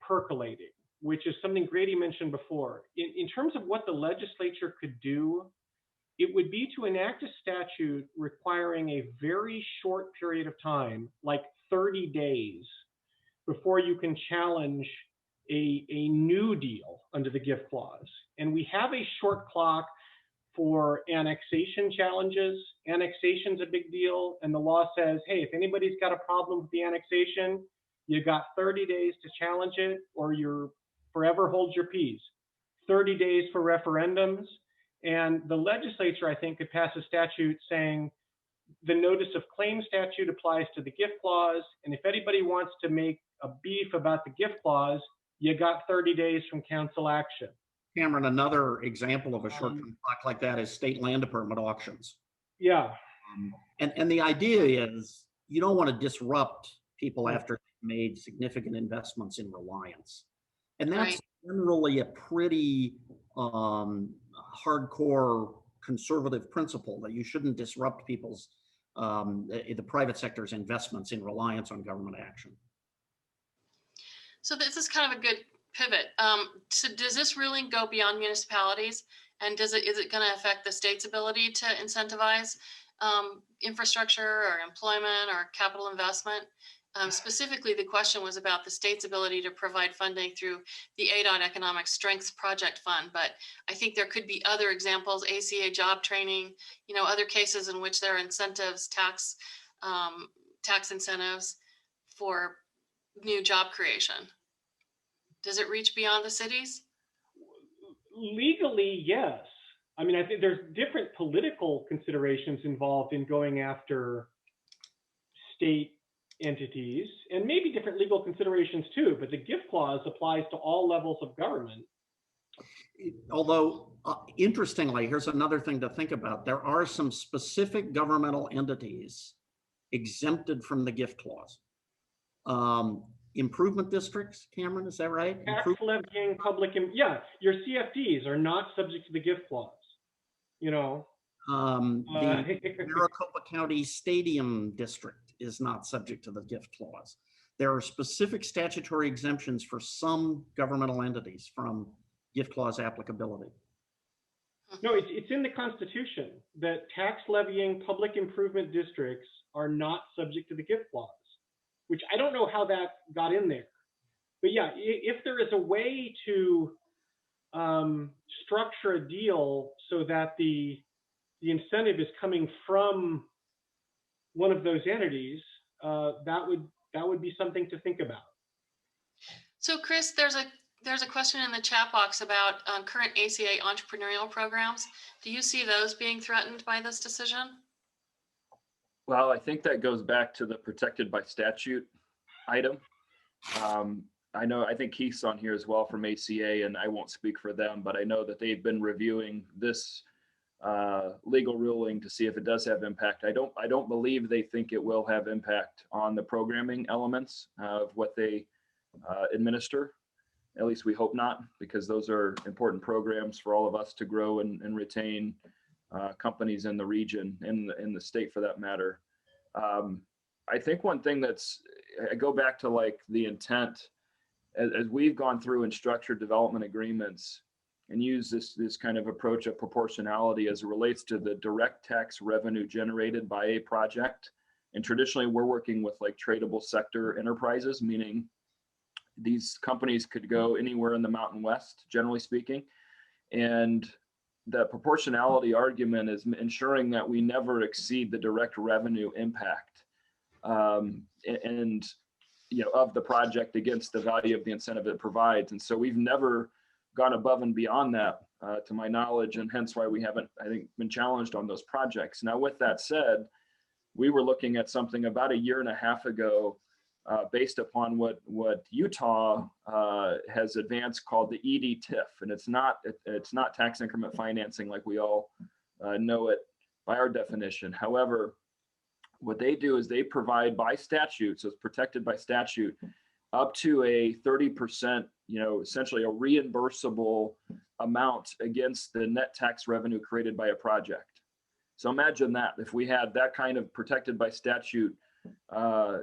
percolating, which is something Grady mentioned before. In terms of what the legislature could do, it would be to enact a statute requiring a very short period of time, like 30 days, before you can challenge a new deal under the gift clause. And we have a short clock for annexation challenges. Annexation's a big deal, and the law says, hey, if anybody's got a problem with the annexation, you got 30 days to challenge it, or you're forever hold your peace. 30 days for referendums. And the legislature, I think, could pass a statute saying the notice of claim statute applies to the gift clause. And if anybody wants to make a beef about the gift clause, you got 30 days from council action. Cameron, another example of a short-term clock like that is state land department auctions. Yeah. And the idea is you don't want to disrupt people after they've made significant investments in reliance. And that's generally a pretty hardcore conservative principle, that you shouldn't disrupt people's, the private sector's investments in reliance on government action. So this is kind of a good pivot. So does this ruling go beyond municipalities, and is it going to affect the state's ability to incentivize infrastructure or employment or capital investment? Specifically, the question was about the state's ability to provide funding through the ADOT Economic Strengths Project Fund, but I think there could be other examples, ACA job training, other cases in which there are incentives, tax incentives for new job creation. Does it reach beyond the cities? Legally, yes. I mean, I think there's different political considerations involved in going after state entities, and maybe different legal considerations too, but the gift clause applies to all levels of government. Although, interestingly, here's another thing to think about. There are some specific governmental entities exempted from the gift clause. Improvement districts, Cameron, is that right? Tax levying public, yeah, your CFDs are not subject to the gift clause. The Maricopa County Stadium District is not subject to the gift clause. There are specific statutory exemptions for some governmental entities from gift clause applicability. No, it's in the Constitution that tax levying public improvement districts are not subject to the gift clause, which I don't know how that got in there. But yeah, if there is a way to structure a deal so that the incentive is coming from one of those entities, that would be something to think about. So Chris, there's a question in the chat box about current ACA entrepreneurial programs. Do you see those being threatened by this decision? Well, I think that goes back to the protected by statute item. I think Keith's on here as well from ACA, and I won't speak for them, but I know that they've been reviewing this legal ruling to see if it does have impact. I don't believe they think it will have impact on the programming elements of what they administer. At least we hope not, because those are important programs for all of us to grow and retain companies in the region, in the state for that matter. I think one thing I go back to like the intent, as we've gone through and structured development agreements and use this kind of approach of proportionality as it relates to the direct tax revenue generated by a project. And traditionally we're working with like tradable sector enterprises, meaning these companies could go anywhere in the Mountain West, generally speaking. And the proportionality argument is ensuring that we never exceed the direct revenue impact of the project against the value of the incentive it provides. And so we've never gone above and beyond that, to my knowledge, and hence why we haven't, I think, been challenged on those projects. Now, with that said, we were looking at something about a year and a half ago, based upon what Utah has advanced called the ED TIF, and it's not tax increment financing like we all know it by our definition. However, what they do is they provide by statute, so it's protected by statute, up to a 30%, essentially a reimbursable amount against the net tax revenue created by a project. So imagine that if we had that kind of protected by statute,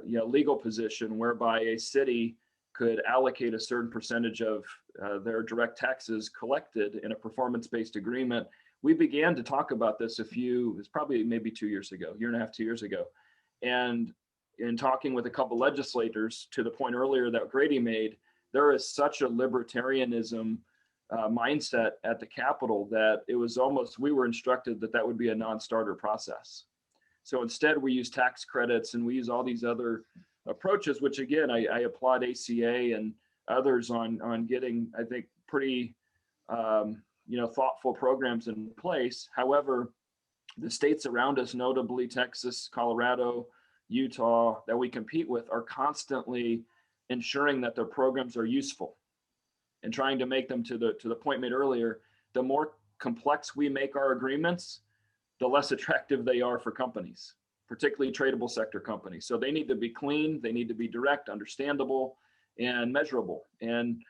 legal position whereby a city could allocate a certain percentage of their direct taxes collected in a performance-based agreement. We began to talk about this it's probably maybe 2 years ago, year and a half, 2 years ago. And in talking with a couple legislators, to the point earlier that Grady made, there is such a libertarianism mindset at the Capitol that it was almost, we were instructed that would be a non-starter process. So instead we use tax credits and we use all these other approaches, which again, I applaud ACA and others on getting, I think, pretty thoughtful programs in place. However, the states around us, notably Texas, Colorado, Utah, that we compete with, are constantly ensuring that their programs are useful and trying to make them, to the point made earlier, the more complex we make our agreements, the less attractive they are for companies, particularly tradable sector companies. So they need to be clean, they need to be direct, understandable, and measurable. And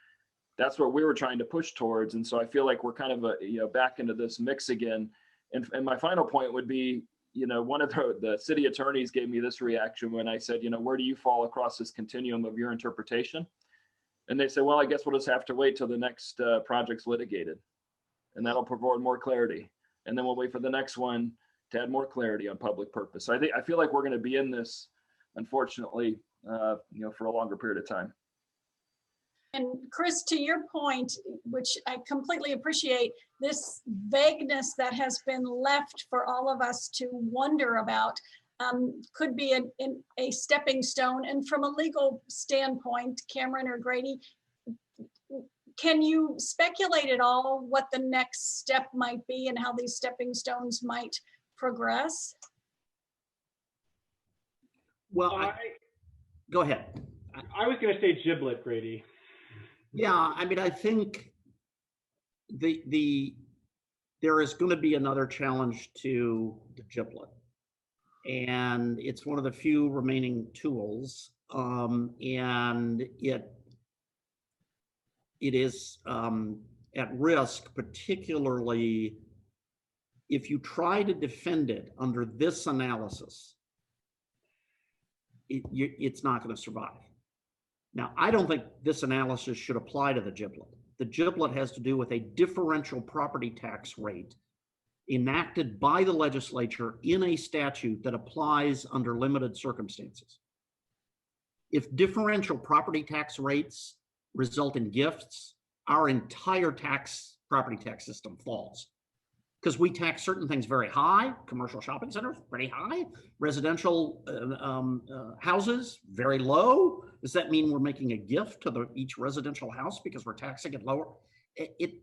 that's what we were trying to push towards. And so I feel like we're kind of back into this mix again. And my final point would be, one of the city attorneys gave me this reaction when I said, where do you fall across this continuum of your interpretation? And they said, well, I guess we'll just have to wait till the next project's litigated, and that'll provide more clarity. And then we'll wait for the next one to add more clarity on public purpose. So I feel like we're going to be in this, unfortunately, for a longer period of time. And Chris, to your point, which I completely appreciate, this vagueness that has been left for all of us to wonder about could be a stepping stone. And from a legal standpoint, Cameron or Grady, can you speculate at all what the next step might be and how these stepping stones might progress? Well, go ahead. I was going to say giblet, Grady. Yeah, I mean, I think there is going to be another challenge to the giblet, and it's one of the few remaining tools, and it is at risk, particularly if you try to defend it under this analysis. It's not going to survive. Now, I don't think this analysis should apply to the giblet. The giblet has to do with a differential property tax rate enacted by the legislature in a statute that applies under limited circumstances. If differential property tax rates result in gifts, our entire property tax system falls, because we tax certain things very high, commercial shopping centers, pretty high, residential houses, very low. Does that mean we're making a gift to each residential house because we're taxing it lower?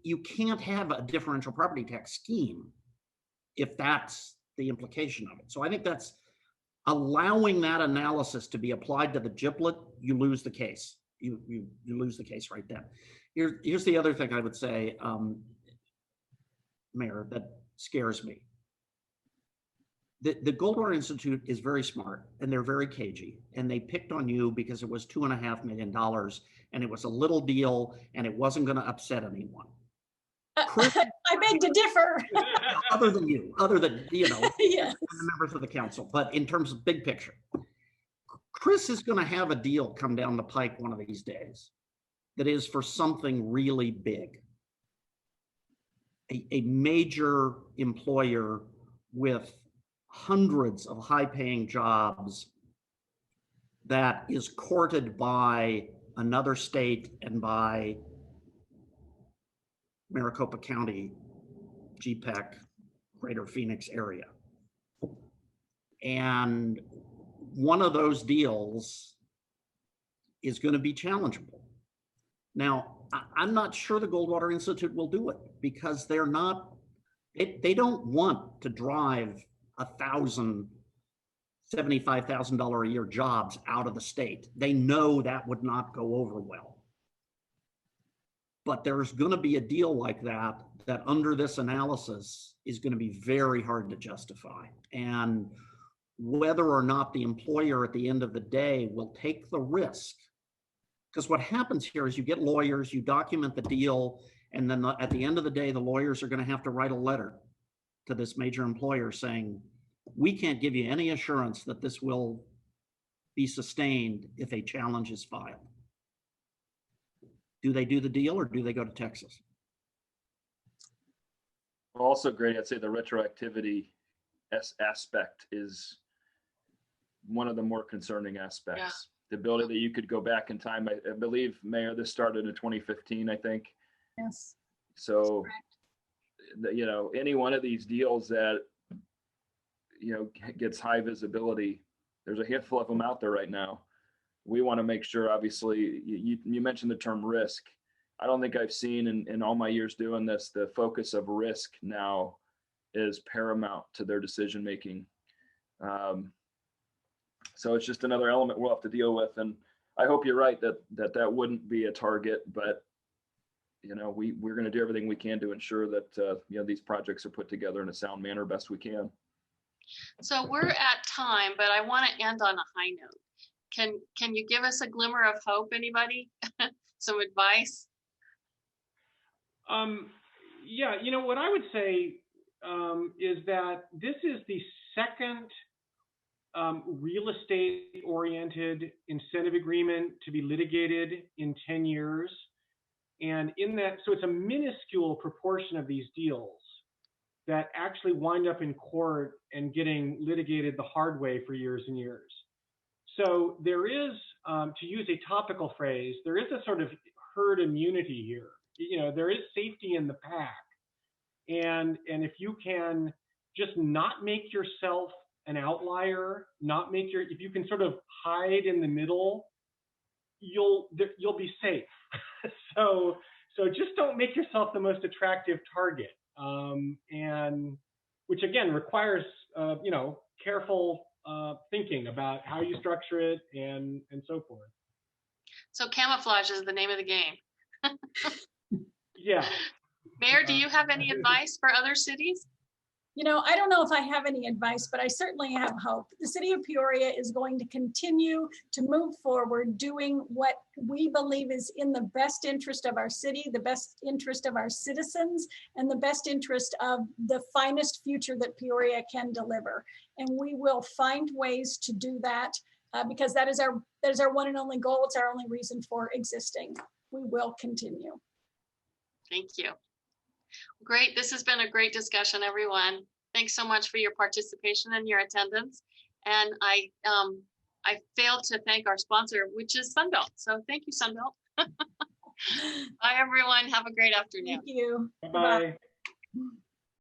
You can't have a differential property tax scheme if that's the implication of it. So I think that's allowing that analysis to be applied to the giblet, you lose the case. You lose the case right then. Here's the other thing I would say, Mayor, that scares me. The Goldwater Institute is very smart, and they're very cagey, and they picked on you because it was $2.5 million and it was a little deal and it wasn't going to upset anyone. Chris, I beg to differ. other than Yes. the members of the council, but in terms of big picture, Chris is going to have a deal come down the pike one of these days that is for something really big. A major employer with hundreds of high-paying jobs that is courted by another state and by Maricopa County, GPEC, Greater Phoenix area. And one of those deals is going to be challengeable. Now, I'm not sure the Goldwater Institute will do it because they don't want to drive 1,000 $75,000 a year jobs out of the state. They know that would not go over well. But there's going to be a deal like that under this analysis is going to be very hard to justify. And whether or not the employer at the end of the day will take the risk, because what happens here is you get lawyers, you document the deal, and then at the end of the day, the lawyers are going to have to write a letter to this major employer saying, we can't give you any assurance that this will be sustained if a challenge is filed. Do they do the deal or do they go to Texas? Also, great, I'd say the retroactivity aspect is one of the more concerning aspects. Yeah. The ability that you could go back in time. I believe, Mayor, this started in 2015, I think. Yes. So, any one of these deals that, gets high visibility, there's a handful of them out there right now. We want to make sure, obviously, you mentioned the term risk. I don't think I've seen in all my years doing this, the focus of risk now is paramount to their decision making. So it's just another element we'll have to deal with. And I hope you're right that wouldn't be a target, but we're going to do everything we can to ensure that these projects are put together in a sound manner best we can. So we're at time, but I want to end on a high note. Can you give us a glimmer of hope, anybody? Some advice? Yeah, what I would say is that this is the second real estate oriented incentive agreement to be litigated in 10 years. And in that, so it's a minuscule proportion of these deals that actually wind up in court and getting litigated the hard way for years and years. So there is, to use a topical phrase, there is a sort of herd immunity here. There is safety in the pack. And if you can just not make yourself an outlier, if you can sort of hide in the middle, you'll be safe. So just don't make yourself the most attractive target. And which again requires, careful thinking about how you structure it and so forth. So camouflage is the name of the game. Yeah. Mayor, do you have any advice for other cities? I don't know if I have any advice, but I certainly have hope. The city of Peoria is going to continue to move forward doing what we believe is in the best interest of our city, the best interest of our citizens, and the best interest of the finest future that Peoria can deliver. And we will find ways to do that because that is our one and only goal. It's our only reason for existing. We will continue. Thank you. Great. This has been a great discussion, everyone. Thanks so much for your participation and your attendance. And I failed to thank our sponsor, which is Sunbelt. So thank you, Sunbelt. Bye, everyone. Have a great afternoon. Thank you. Bye. Bye.